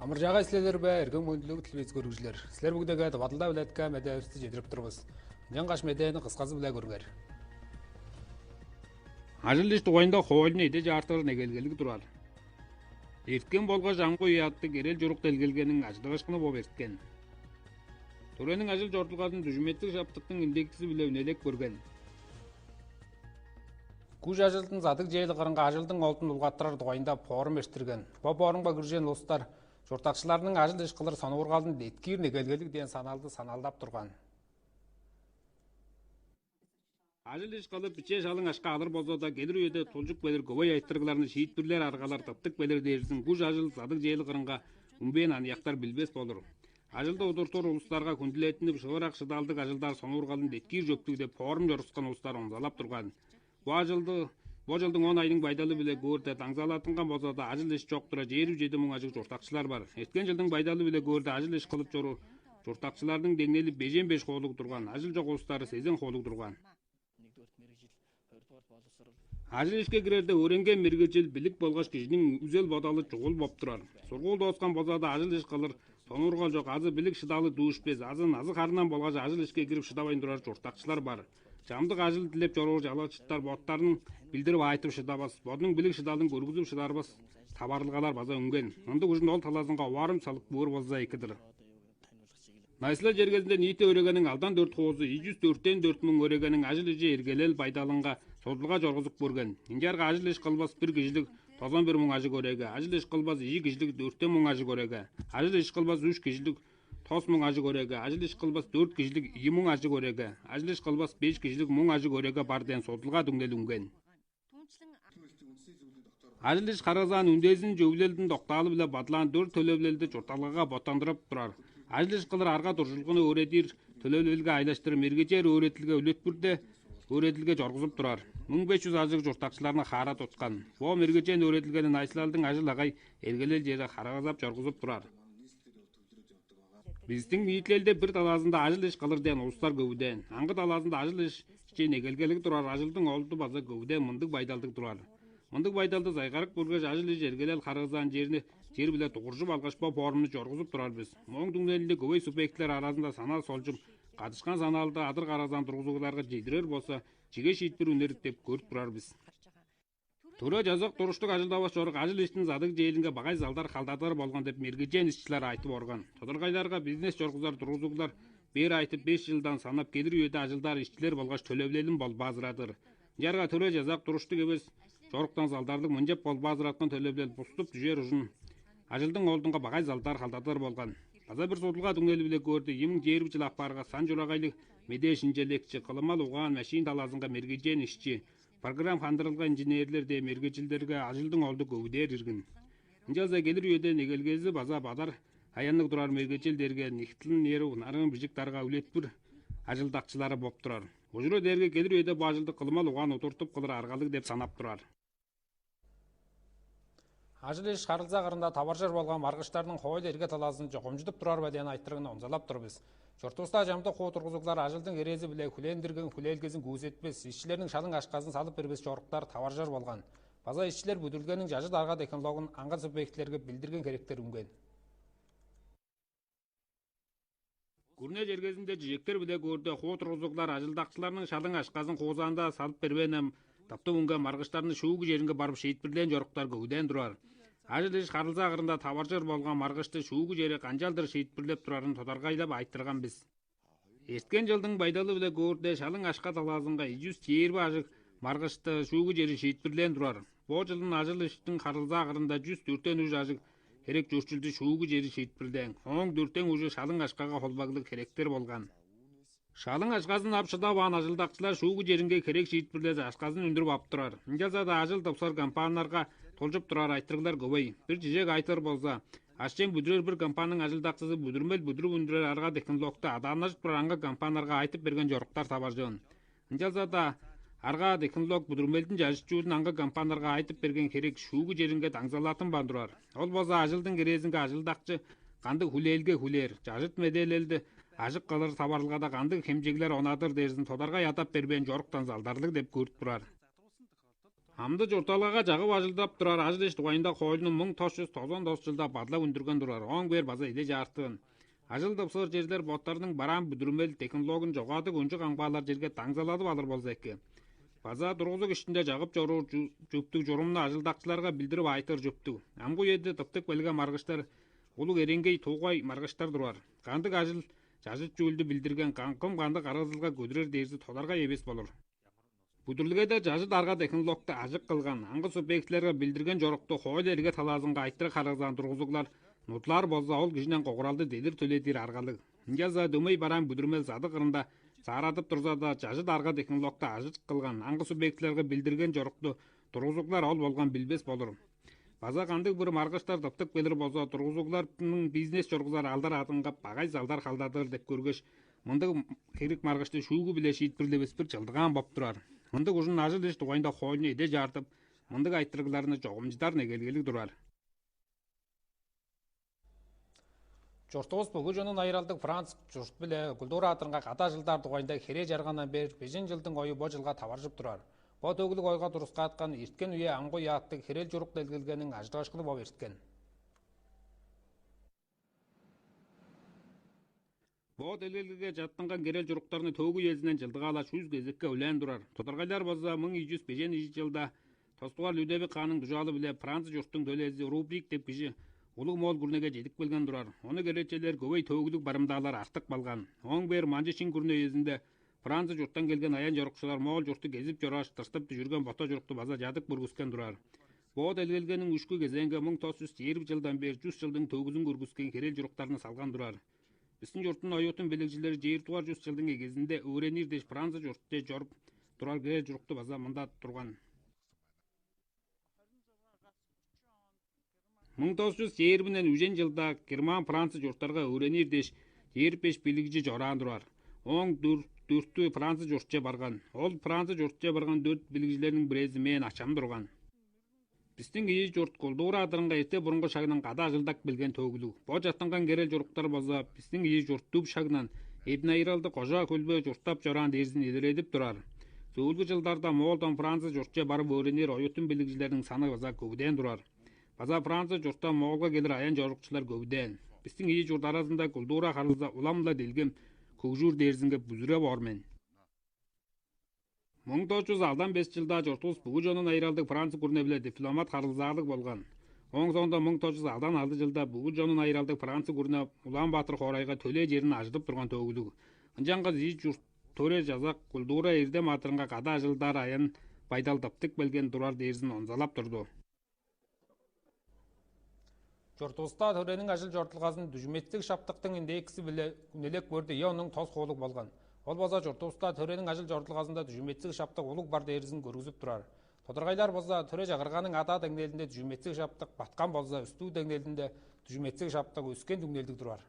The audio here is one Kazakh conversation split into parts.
Амаржаага силер бай эргэн мөндлөг телевиз көргүжлөр. Силер бүгдээгээд бадалдаа билетка медэвсти жедреп турбус. Нянгаш медээн кыскасы билээ көргөр. Ажил иш тугайында хуулны идэж артар нэгэлгэлэг турар. Эрткен болгож амгуй яаддаг эрэл журукт элгэлгэнин ажлагашкыны боб эрткен. Төрөнүн ажил жортулгасын дүжметтик шаптыктын индексиси билээ үнэлек көргөн. Гүж ажилтын задаг жейл гаранга ажилдын олдун улгаттырар тугайында форум эртирген. Бо форумга киржен улустар журтакчылардын ажил иш кылыр сонуургалын эткир нэгэлгэлэг деген саналдап турган. Ажил иш кылып биче шалың ашка алыр болсо да келир үйдө тулжук белер көбөй айттыргыларны шийитпирлер аргалар таптык белер дээрсин гүж ажил задык жейл гаранга умбен анияктар билбес болор. Ажылда удуртур улустарга күндүлетинип шыгырак шыдалдык ажылдар сонуургалын эткир жөктүг деп форум жорускан улустар оңзалап турган. Бу жылдың 10 айдың байдалы биле көрдө таңзалатынган болсо да ажыл иш жоктура 7 муң ажыл журтакчылар бар. Эткен жылдың байдалы биле көрдө ажыл иш кылып жору журтакчылардын деңнелип бежен 5 хоолук турган, ажыл жок улустары сезен хоолук турган. Ажыл ишке кирерде өренген миргежил билик болгоч кишинин үзел бодалы чугул боп турар. Сургуулда оскан болсо да ажыл иш кылыр сонуургал жок, азы билик шыдалы дуушпес, азын азы карынан болгоч ажыл ишке кирип шыдабай турар журтакчылар бар. Жамдык ажыл тилеп жоруур жалачыттар боттарын билдирип айтып шыдабас, бодунун билик шыдалын көргүзүп шыдарбас табарылгалар база үнген. Ындык ушунда ол талазынга варым салып буур болса экидир. Найсыла жергезинде нийти өрөгөнүн алдан 4 хоозу 104-тен 4 муң өрөгөнүн ажыл ижи эргелел байдалынга созулга жоргузуп көргөн. Инжарга ажыл иш кылбас 1 кишилик 91 муң ажы көрөгө, ажыл иш кылбас 2 кишилик 4 муң ажы көрөгө, ажыл иш кылбас 3 кишилик 9 муң ажы көрөгө, ажыл иш кылбас 4 кишилик 2 муң ажы көрөгө, ажыл иш кылбас 5 кишилик муң ажы көрөгө бар ден сотулга дүңнелүнген. Ажыл иш каразан үндесин жөвлелдин докталы биле бадлаан 4 төлөблелди журталгага боттондуруп турар. Ажыл иш кылыр арга туршулгуну өредир төлөблелге айлаштырып мергечер өретилге үлөтпүрдө өретилге жоргузуп турар. 1500 ажык журтакчыларына хара туткан. Бо мергечен өретилгенин Айсылалдын ажыл агай эргелел жери карагазап жоргузуп турар. Биздин ниитлелде бир талаасында ажыл иш кылыр деген улустар көбүден, аңгы талаасында ажыл иш негелгелиги турар, ажылдын олду база көбүден мындык байдалдык турар. Мындык байдалды зайгарык көргөч ажыл иш эргелел карагызан жер биле тугуржуп алгачпа форумду жоргузуп турарбыз. Моң дүңнелинде көбөй субъекттер арасында санал солжуп, катышкан саналды адыр каразан тургузууларга жейдирер болсо, чиге шиитпир үнерит деп көрүп турарбыз. Төрө жазак туруштук ажылдабаш жорук ажыл иштин задык жээлинге багай залдар калдатыр болгон деп мергежен ишчилер айтып орган. Тодоргайларга бизнес жоргузар тургузуулар бери айтып 5 жылдан санап келир үйдө ажылдар ишчилер болгоч төлөблелин болбазырадыр. Жарга төрө жазак туруштук эмес жоруктан залдардык мынжеп болбазыраткан төлөблел буступ жүжөр ужун ажылдын олдунга багай залдар калдатыр болгон. База бир сотулга дүңнелип биле көрдү 2020 жыл акбарга сан журагайлык медеш инжелекчи кылымал угаан машин талаасынга мергежен ишчи программ кандырылган инженерлер де мергежилдерге ажылдын олду көбүдер иргин. Инжалза келир үйдө негелгези база бадар аяннык турар мергежилдерге нихтилин неру нарын бижиктарга үлетпир ажылдакчылары боп турар. Ожуро дерге келир үйдө бу ажылды кылымал угаан отуртуп кылыр аргалык деп санап турар. Ажыл иш карылза кырында табаржар болгон маргычтардын хоол эрге талаасын жокомжутуп турар ба деген айттыргын оңзалап турбуз. Жортубузда жамдык коо тургузуклар ажылдын эрези биле хүлендирген хүлээлгесин күзетпес, ишчилердин шалың ашказын салып бербес жоруктар табаржар болгон. База ишчилер бүдүлгөнүн жажы дарга технологун аңгы субъектилерге билдирген керектер үнген. Күрне жергезинде жижектер биле көрдө коо тургузуклар ажылдакчылардын шалың ашказын коозанда салып бербенем таптуу үнген маргычтардын шуугу жеринге барып шиитпирлен жоруктар көбүден турар. Ажыл иш карылза кырында табаржар болгон маргычты шуугу жери канжалдыр шиитпирлеп турарын тодоргайлап айттырганбыз. Эрткен жылдың байдалы биле көрдө шалың ашка талаасынга 120 ажык маргычты шуугу жери шиитпирлен турар. Бу жылдын ажыл иштин карылза кырында 104тен уж ажык керек жөрчүлдү шуугу жери шиитпирлен. 14тен уже шалың ашкага холбагылык керектер болгон. Шалың ашказын ап шыдабан ажылдакчылар шуугу жеринге керек шиитпирлесе ашказын үндүрүп ап турар. Инжалзада ажыл тапсар компанияларга толжуп турар айттыргылар көбөй. Бир жижек айтыр болса, ашчен бүдүрөр бир компаниянын ажылдакчысы бүдүрмел бүдүрүп үндүрөр арга технологду адаанашып тур аңга компанияларга айтып берген жоруктар табаржын. Инжалзада арга технолог бүдүрмелдин жашчуусун аңга компанияларга айтып берген керек шуугу жеринге таңзалатын бандырар. Ол болсо ажылдын керезинге ажылдакчы кандык хүлээлге хүлээр, жажыт меделелди ажык калыр табарылгада кандык хемжегилер онадыр дерсин тодоргай атап бербен жоруктан залдарлык деп көрүп турар. Амды журталгага жагып ажылдап турар ажыл иш тугайында койлунун 1990 жылда бадлап өндүргөн турар. Оң бер база эле жартын. Ажыл тапсыр жерлер боттарының баран бүдүрмел технологин жогады өнчү каңбаалар жерге таңзалатып алыр болса эки. База тургузук ишинде жагып жоруу жүптүк журумну ажылдакчыларга билдирип айтыр жүптүк. Амгу жерде тыптык белге маргыштар улуг эренгей тугай маргыштар турар. Кандык ажыл жажыт жүүлдү билдирген каңкым кандык арызылга көдүрөр дерзи толарга эбес болор. Бүдүрлүгөдө жажыт арга технологду ажык кылган аңгы субъектилерге билдирген жорукто койл элге талаасынга айттыры караган тургузуклар нутлар болсо ол кишинен когуралды дедир төледир аргалык. Инжаза дөмөй баран бүдүрмел зады кырында сааратып турса да жажыт арга технологду ажык кылган аңгы субъектилерге билдирген жорукто тургузуклар ол болгон билбес болор. База кандык бир маргыштар тыптык белир болсо тургузуклардын бизнес жоргузар алдар атынгап багай залдар калдадыр деп көргөч мындык керек маргышты шуугу биле шийтпирлебес бир жылдыган боп турар. Мындык ужун ажыл иш тугайында койлуну эде жартып, мындык айттыргыларына жогумжудар негелгелик турар. Жортугуз бүгүн жонун айралдык Франц журт биле культура атырынга ката жылдар тугайында хере жаргандан бери 5 жылдын ою бо жылга табаржып турар. Бо төгүлүк ойга туруска аткан ирткен үйе аңгы яаттык херел журук делгилгенин ажыгышкылы болуп эрткен. Бо делгелге жаттанган керел журуктарны төгү елсинен жылдыгала 100 кезекке үлен турар. Тодоргайлар болсо 1205 жылда Тостугал Лүдебек ханын дужалы биле Франц журттун төлези Рубрик деп киши улуг мол күрнеге жетип келген турар. Оны керечелер көбөй төгүлүк барымдаалар артык балган. Оң бер манжы шин күрнө эзинде Франция журттан келген аян жорукчулар мол журтту кезип жораш тырстып жүргөн бото журукту база жадык бүргүскөн турар. Бо делгелгенин үшкү кезеңге 1920 жылдан бери 100 жылдын төгүзүн көргүскөн керел журуктарны салган турар. Биздин журттун оютун белгижилери жер туар 100 жылдын эгезинде өөренир деш Франция журтте жоруп турар керел журукту база мында турган. 1920 жылда Герман Франция журттарга өөренир деш жер пеш билигичи жораан турар. Оң дүрттүү Франция журтча барган. Ол Франция журтча барган 4 билигичилердин бирези мен ачам турган. Биздин кийи журт кулдура атырынга эрте бурунку шагынан када ажылдак билген төгүлүк. Бо жаттанган керел журуктар болсо биздин кийи журт түп шагынан Эбин Айралды кожа көлбө журттап жораан дерзин илередип турар. Сөөлгү жылдарда Молдон Франция журтча барып өөренер оютун билигичилердин саны база көбүдөн турар. База Франция журттан Моголго келер аян жорукчулар көбүдөн. Биздин кийи журт арасында кулдура карылса уламла делгем көкжүр дерзинге бүзүрө бормен. 1905 жылда жортугуз бүгүн жонун айралдык Франция күрүнө биле дипломат карылзаалык болгон. Оң сонда 1906 жылда бүгүн жонун айралдык Франция күрүнө Улан Батыр Хорайга төлө жерин ажытып турган төгүлүк. Анжанга журт төре жазак культура эрдем атырынга када жылдар аян пайдалдаптык белген турар дерзин онзалап турду. Жортугузда төренин ажыл жортулгасын дүжметтик шаптыктын индекси биле күнелек көрдү ионун тоз коолук болгон. Ол база жортугузда төренин ажыл жортулгасында дүжметтик шаптык улуг бар дерзин көргүзүп турар. Тодоргайлар болсо төре жагырганын ата деңгээлинде дүжметтик шаптык баткан болсо үстүү деңгээлинде дүжметтик шаптык өскөн деңгээлдик турар.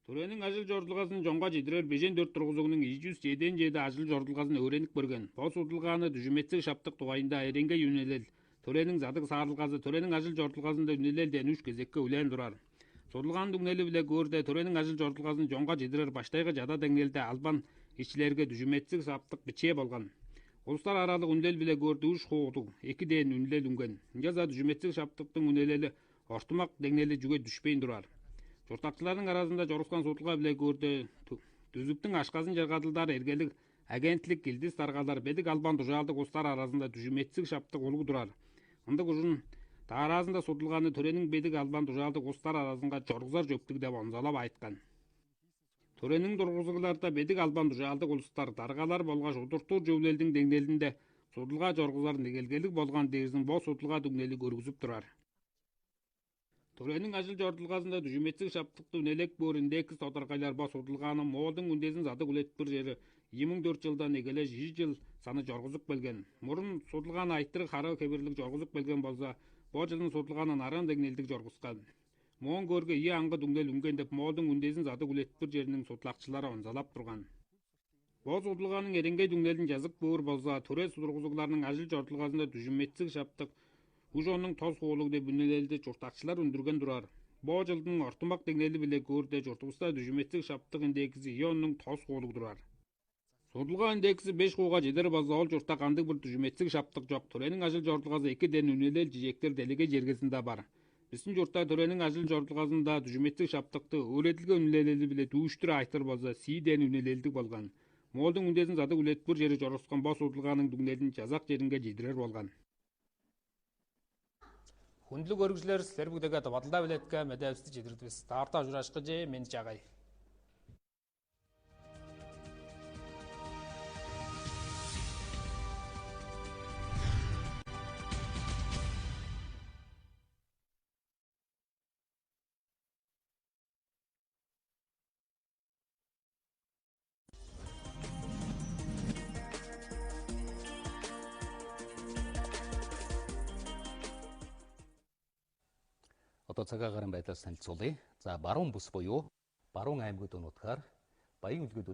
Төренин ажыл жортулгасын жоңго жидирер 5-4 тургузугунун 207 жеде ажыл жортулгасын өөренип көргөн. Бо сутулганы дүжметтик шаптык тугайында эренге юнелел. Төренин задык саарылгасы төренин ажыл жортулгасында үнелел ден 3 кезекке үлен турар. Сотулган дүңнели биле көрдө төренин ажыл жортулгасын жоңго жидирер баштайгы жада деңгээлде албан ишчилерге дүжметтик шаптык биче болгон. Улустар аралык үнелел биле көрдө 3 хоодук 2 ден үнелел үнген. Жаза дүжметтик шаптыктын үнелели ортумак деңгээлде жүгө түшпөйн турар. Журтакчылардын арасында жорускан сотулга биле көрдө түзүктүн ашказын жаргадылдар эргелик агенттик илдис таргалар бедик албан дужалдык улустар арасында дүжметтик шаптык улуг турар. Ындык ужун тааразында сотулганы төренин бедик албан дужалдык улустар арасында жоргузар жөптүк деп онзалап айткан. Төренин тургузугуларда бедик албан дужалдык улустар таргалар болгоч удуртуу жөбүлелдин деңгээлинде сотулга жоргузар негелгелик болгон дерзин бо сотулга дүңнели көргүзүп турар. Төренин ажыл жортулгасында дүжметтик шаптыкты үнелек бөр индекс тодоргайлар бо сотулганы Молдун үндесин зады үлетип бир жери 2004 жылдан эгеле 100 жыл саны жоргузуп келген. Мурун сотулганы айттыры кары кебирлик жоргузуп келген болсо, бо жылдын сотулганы нарын деңгээлдик жоргускан. Моң көргө ий аңгы дүңнел үнген деп Молдун үндесин зады үлетип бир жеринин сотлакчылары онзалап турган. Бо сотулганын эреңгей дүңнелин жазык бөр болсо, төре тургузукларынын ажыл жортулгасында дүжметтик шаптык ужонун тоз коолук деп үнелелди журтакчылар үндүргөн турар. Бо жылдын ортумак деңгээли биле көрдө жортугузда дүжметтик шаптык индекси ионун тоз коолук турар. Судалгаа индекси 5 гууга жидер болсо ол журтта кандык бир түжүмэтсик шаптык жок. Төрөнүн ажыл жортулгасы 2 ден үнелел жижектер делеге жергесинде бар. Биздин журтта төрөнүн ажыл жортулгасында түжүмэтсик шаптыкты өөретилген үнелели биле дүүштүр айтыр болсо сийден үнелелдик болгон. Молдун үндесин заты үлетпүр жери жороскон бос судалгаанын дүгнелин жазак жеринге жидирер болгон. Хүндлүк өргүчлөр силер бүгдөгө табадылда билетке медебисти жидирдибиз. Тарта журашкы же мен жагай. Одоо цагаагаар байдлаас танилцуулъя. За баруун бүс буюу баруун аймагуд өнөдгөр баян үлгүүд